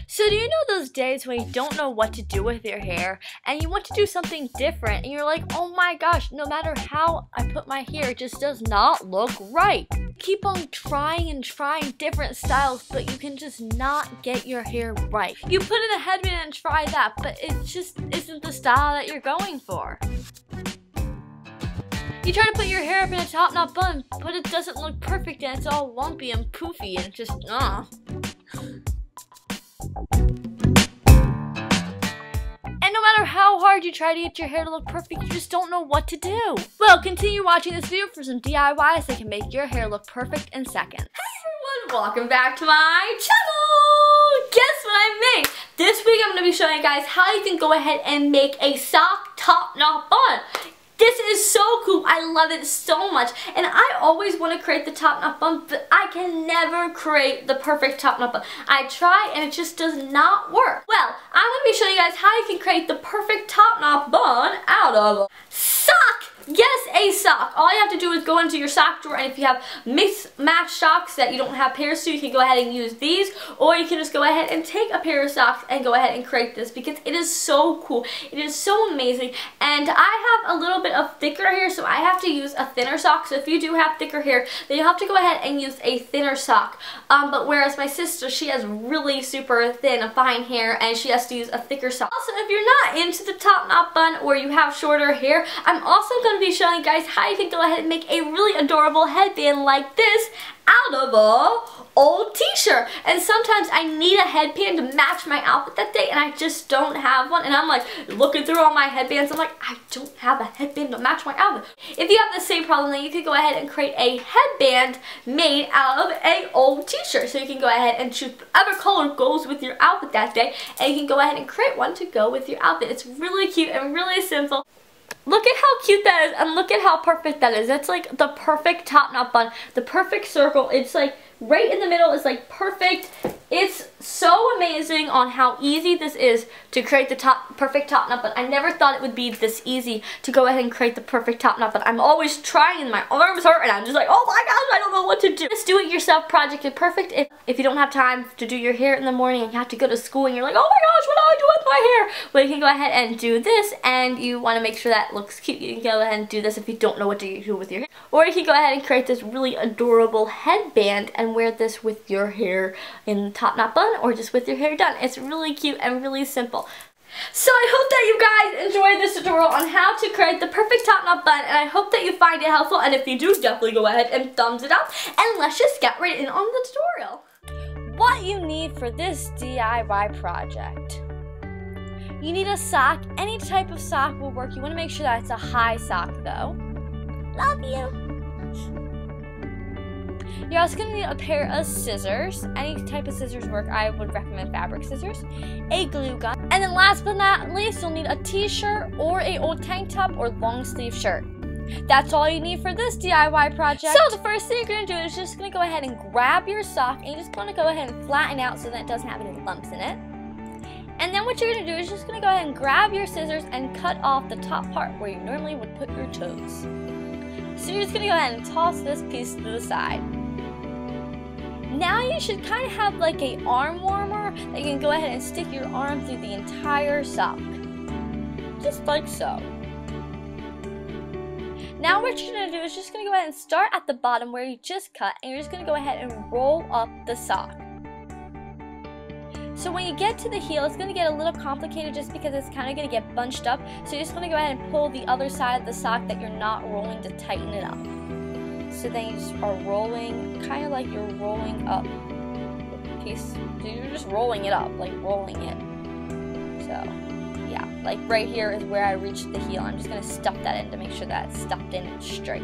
So do you know those days when you don't know what to do with your hair and you want to do something different and you're like, oh my gosh, no matter how I put my hair, it just does not look right. Keep on trying and trying different styles, but you can just not get your hair right. You put in a headband and try that, but it just isn't the style that you're going for. You try to put your hair up in a top knot bun, but it doesn't look perfect and it's all lumpy and poofy and just, And no matter how hard you try to get your hair to look perfect, you just don't know what to do. Well, continue watching this video for some DIYs that can make your hair look perfect in seconds. Hey everyone, welcome back to my channel! Guess what I made? This week I'm going to be showing you guys how you can go ahead and make a sock top knot bun. This is so cool. I love it so much. And I always want to create the top knot bun, but I can never create the perfect top knot bun. I try and it just does not work. Well, I'm going to be showing you guys how you can create the perfect top knot bun out of a sock. Yes, a sock. All you have to do is go into your sock drawer, and if you have mismatched socks that you don't have pairs to, you can go ahead and use these, or you can just go ahead and take a pair of socks and go ahead and create this because it is so cool. It is so amazing, and I have a little bit of thicker hair, so I have to use a thinner sock. So if you do have thicker hair, then you have to go ahead and use a thinner sock. But whereas my sister, she has really super thin, fine hair, and she has to use a thicker sock. Also, if you're not into the top knot bun or you have shorter hair, I'm also going to be showing you guys how you can go ahead and make a really adorable headband like this out of a old t-shirt. And sometimes I need a headband to match my outfit that day and I just don't have one, and I'm like looking through all my headbands, I'm like, I don't have a headband to match my outfit. If you have the same problem, then you could go ahead and create a headband made out of a old t-shirt. So you can go ahead and choose whatever color goes with your outfit that day, and you can go ahead and create one to go with your outfit. It's really cute and really simple. Look at how cute that is, and look at how perfect that is. That's like the perfect top knot bun, the perfect circle. It's like right in the middle is like perfect. It's so amazing on how easy this is to create the perfect top knot bun. I never thought it would be this easy to go ahead and create the perfect top knot bun. I'm always trying and my arms hurt and I'm just like, oh my gosh, I don't know what to do. This do-it-yourself project is perfect if you don't have time to do your hair in the morning and you have to go to school and you're like, oh my gosh, what do I do with my hair? Well, you can go ahead and do this, and you want to make sure that looks cute. You can go ahead and do this if you don't know what to do with your hair. Or you can go ahead and create this really adorable headband and wear this with your hair in top knot bun or just with your hair done. It's really cute and really simple. So I hope that you guys enjoyed this tutorial on how to create the perfect top knot bun, and I hope that you find it helpful, and if you do, definitely go ahead and thumbs it up, and let's just get right in on the tutorial. What you need for this DIY project. You need a sock. Any type of sock will work. You want to make sure that it's a high sock though. Love you. You're also going to need a pair of scissors. Any type of scissors work. I would recommend fabric scissors. A glue gun. And then last but not least, you'll need a t-shirt or a old tank top or long sleeve shirt. That's all you need for this DIY project. So the first thing you're going to do is just going to go ahead and grab your sock, and you just want to go ahead and flatten out so that it doesn't have any lumps in it. And then what you're going to do is just going to go ahead and grab your scissors and cut off the top part where you normally would put your toes. So you're just going to go ahead and toss this piece to the side. Now you should kind of have like a arm warmer that you can go ahead and stick your arm through the entire sock. Just like so. Now what you're going to do is just going to go ahead and start at the bottom where you just cut, and you're just going to go ahead and roll up the sock. So when you get to the heel, it's going to get a little complicated just because it's kind of going to get bunched up. So you're just going to go ahead and pull the other side of the sock that you're not rolling to tighten it up. So then you just are rolling, kind of like you're rolling up the piece. So you're just rolling it up, like rolling it. So yeah, like right here is where I reached the heel. I'm just going to stuff that in to make sure that it's stuffed in and straight.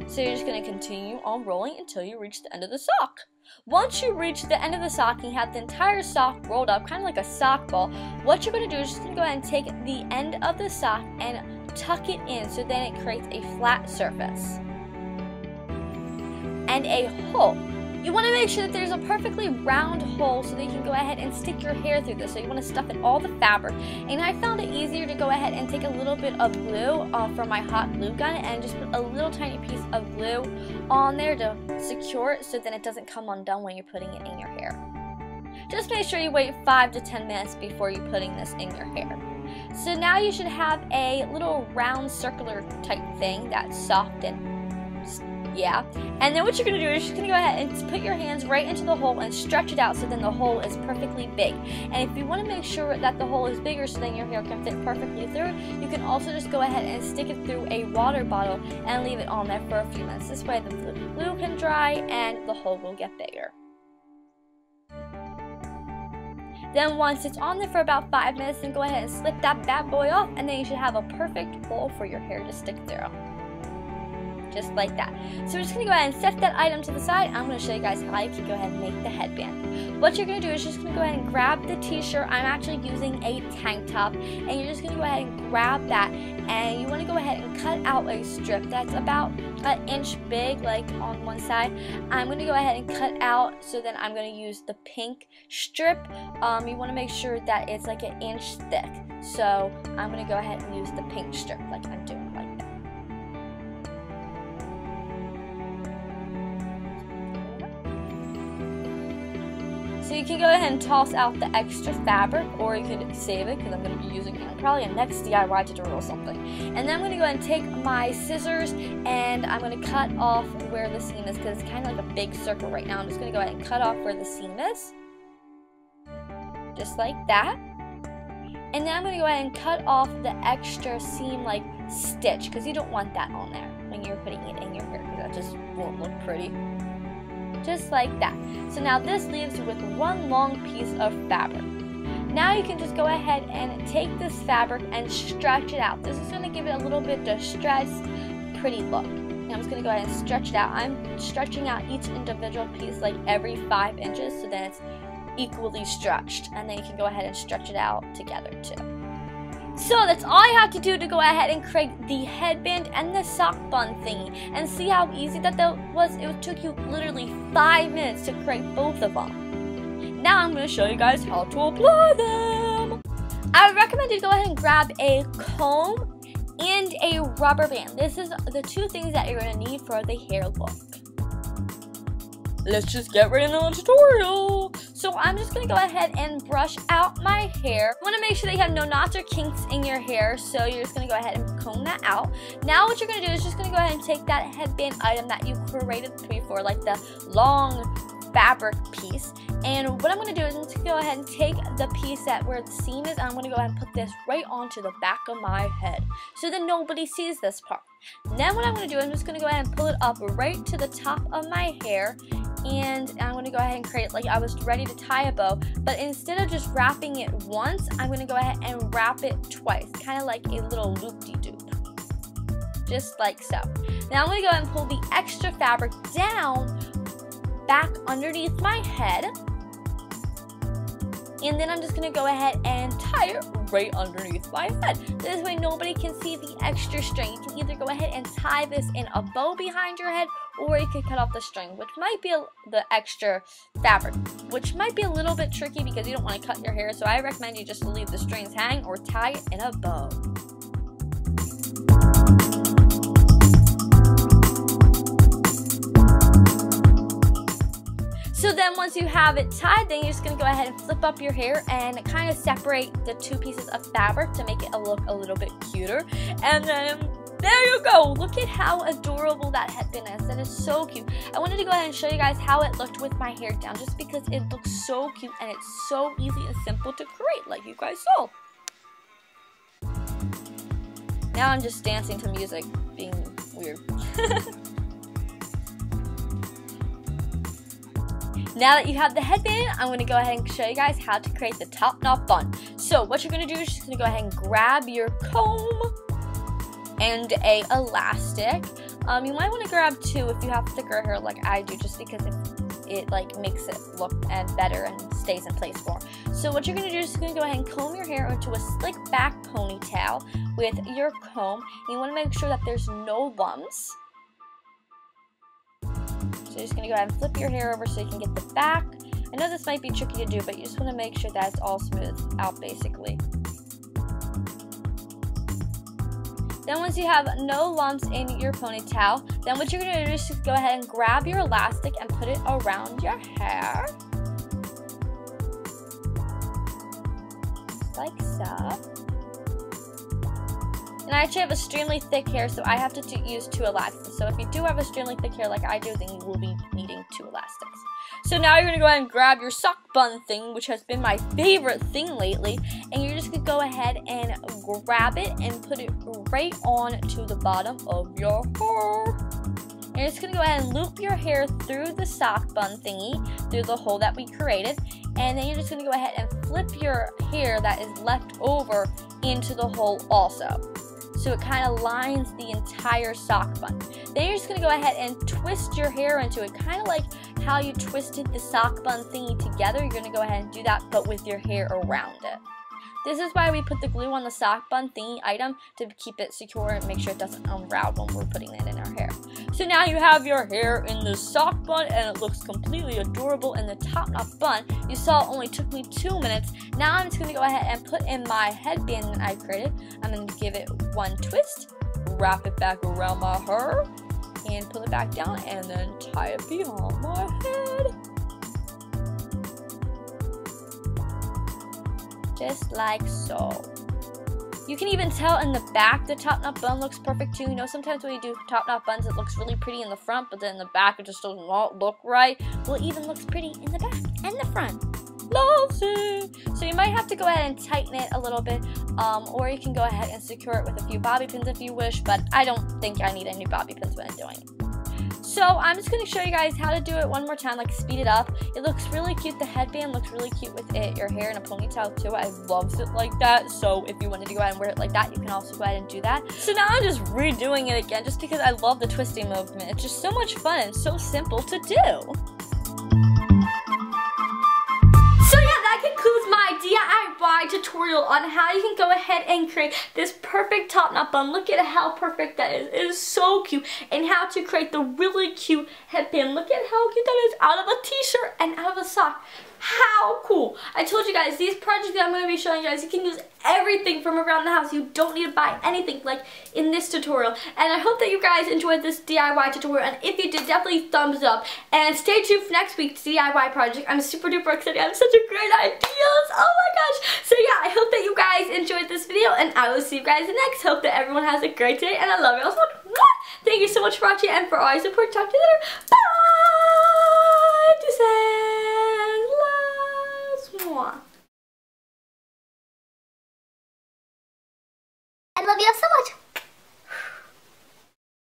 So you're just going to continue on rolling until you reach the end of the sock. Once you reach the end of the sock and you have the entire sock rolled up, kind of like a sock ball, what you're going to do is just going to go ahead and take the end of the sock and tuck it in so then it creates a flat surface. And a hole. You want to make sure that there's a perfectly round hole so that you can go ahead and stick your hair through this. So you want to stuff in all the fabric. And I found it easier to go ahead and take a little bit of glue from my hot glue gun and just put a little tiny piece of glue on there to secure it so then it doesn't come undone when you're putting it in your hair. just make sure you wait 5 to 10 minutes before you putting this in your hair. So now you should have a little round circular type thing that's soft and yeah. And then what you're going to do is you're just going to go ahead and put your hands right into the hole and stretch it out so then the hole is perfectly big. And if you want to make sure that the hole is bigger so then your hair can fit perfectly through, you can also just go ahead and stick it through a water bottle and leave it on there for a few minutes. This way the glue can dry and the hole will get bigger. Then once it's on there for about 5 minutes, then go ahead and slip that bad boy off, and then you should have a perfect hole for your hair to stick through. Just like that. So we're just going to go ahead and set that item to the side. I'm going to show you guys how you can go ahead and make the headband. What you're going to do is just going to go ahead and grab the t-shirt. I'm actually using a tank top, and you're just going to go ahead and grab that, and you want to go ahead and cut out a strip that's about an inch big, like on one side. I'm going to go ahead and cut out, so then I'm going to use the pink strip. You want to make sure that it's like an inch thick. So I'm going to go ahead and use the pink strip like I'm doing like that. So you can go ahead and toss out the extra fabric, or you could save it because I'm going to be using it probably a next DIY tutorial or something. And then I'm going to go ahead and take my scissors and I'm going to cut off where the seam is because it's kind of like a big circle right now. I'm just going to go ahead and cut off where the seam is. Just like that. And then I'm going to go ahead and cut off the extra seam like stitch because you don't want that on there when you're putting it in your hair because that just won't look pretty. Just like that. So now this leaves you with one long piece of fabric. Now you can just go ahead and take this fabric and stretch it out. This is going to give it a little bit distressed, pretty look. And I'm just going to go ahead and stretch it out. I'm stretching out each individual piece like every 5 inches so then it's equally stretched. And then you can go ahead and stretch it out together too. So that's all I have to do to go ahead and create the headband and the sock bun thingy. And see how easy that was? It took you literally 5 minutes to create both of them. Now I'm going to show you guys how to apply them. I would recommend you go ahead and grab a comb and a rubber band. This is the two things that you're going to need for the hair look. Let's just get right into the tutorial. So I'm just going to go ahead and brush out my hair. You want to make sure that you have no knots or kinks in your hair, so you're just going to go ahead and comb that out. Now what you're going to do is just going to go ahead and take that headband item that you created before, like the long fabric piece. And what I'm going to do is I'm just going to go ahead and take the piece that where the seam is, and I'm going to go ahead and put this right onto the back of my head so that nobody sees this part. Then what I'm going to do is I'm just going to go ahead and pull it up right to the top of my hair, and I'm going to go ahead and create it like I was ready to tie a bow, but instead of just wrapping it once, I'm going to go ahead and wrap it twice, kind of like a little loop-de-doop, just like so. Now I'm going to go ahead and pull the extra fabric down back underneath my head, and then I'm just going to go ahead and tie it right underneath my head. This way nobody can see the extra string. You can either go ahead and tie this in a bow behind your head, or you could cut off the string, which might be the extra fabric, which might be a little bit tricky because you don't want to cut your hair, so I recommend you just leave the strings hang or tie it in a bow. So then once you have it tied, then you're just going to go ahead and flip up your hair and kind of separate the two pieces of fabric to make it look a little bit cuter. And then there you go. Look at how adorable that headband is. That is so cute. I wanted to go ahead and show you guys how it looked with my hair down, just because it looks so cute and it's so easy and simple to create, like you guys saw. Now I'm just dancing to music, being weird. Now that you have the headband, I'm going to go ahead and show you guys how to create the TopKnot bun. So what you're going to do is just going to go ahead and grab your comb and a elastic. You might want to grab two if you have thicker hair like I do, just because it like makes it look and better and stays in place more. So what you're going to do is just going to go ahead and comb your hair into a slick back ponytail with your comb. You want to make sure that there's no lumps. So you're just going to go ahead and flip your hair over so you can get the back. I know this might be tricky to do, but you just want to make sure that it's all smooth out basically. Then once you have no lumps in your ponytail, then what you're going to do is just go ahead and grab your elastic and put it around your hair. like so. And I actually have extremely thick hair, so I have to use 2 elastics. So if you do have extremely thick hair like I do, then you will be needing 2 elastics. So now you're going to go ahead and grab your sock bun thing, which has been my favorite thing lately, and you're just going to go ahead and grab it and put it right on to the bottom of your hair. And you're just going to go ahead and loop your hair through the sock bun thingy, through the hole that we created, and then you're just going to go ahead and flip your hair that is left over into the hole also. So it kind of lines the entire sock bun. Then you're just going to go ahead and twist your hair into it, kind of like how you twisted the sock bun thingy together. You're going to go ahead and do that, but with your hair around it. This is why we put the glue on the sock bun thingy item, to keep it secure and make sure it doesn't unravel when we're putting it in our hair. So now you have your hair in the sock bun, and it looks completely adorable in the TopKnot bun. You saw it only took me 2 minutes. Now I'm just going to go ahead and put in my headband that I created. I'm going to give it 1 twist, wrap it back around my hair, and pull it back down, and then tie it behind my head. Just like so. You can even tell in the back the TopKnot bun looks perfect too. You know, sometimes when you do TopKnot buns, it looks really pretty in the front, but then in the back it just does not look right. Well, it even looks pretty in the back and the front. Loves it. So you might have to go ahead and tighten it a little bit, or you can go ahead and secure it with a few bobby pins if you wish, but I don't think I need any bobby pins when I'm doing it. So I'm just going to show you guys how to do it one more time, like speed it up. It looks really cute. The headband looks really cute with it, your hair in a ponytail too. I loves it like that. So if you wanted to go ahead and wear it like that, you can also go ahead and do that. So now I'm just redoing it again just because I love the twisting movement. It's just so much fun and so simple to do. My DIY tutorial on how you can go ahead and create this perfect TopKnot bun. Look at how perfect that is. It is so cute. And how to create the really cute headband. Look at how cute that is out of a t-shirt and out of a sock. How cool. I told you guys, these projects that I'm going to be showing you guys, you can use everything from around the house. You don't need to buy anything like in this tutorial. And I hope that you guys enjoyed this DIY tutorial. And if you did, definitely thumbs up. And stay tuned for next week's DIY project. I'm super duper excited. I have such a great ideas. Oh my gosh. So yeah, I hope that you guys enjoyed this video. And I will see you guys next. Hope that everyone has a great day. And I love you all so much. Thank you so much for watching and for all your support. Talk to you later. Bye. Deuces. I love you so much.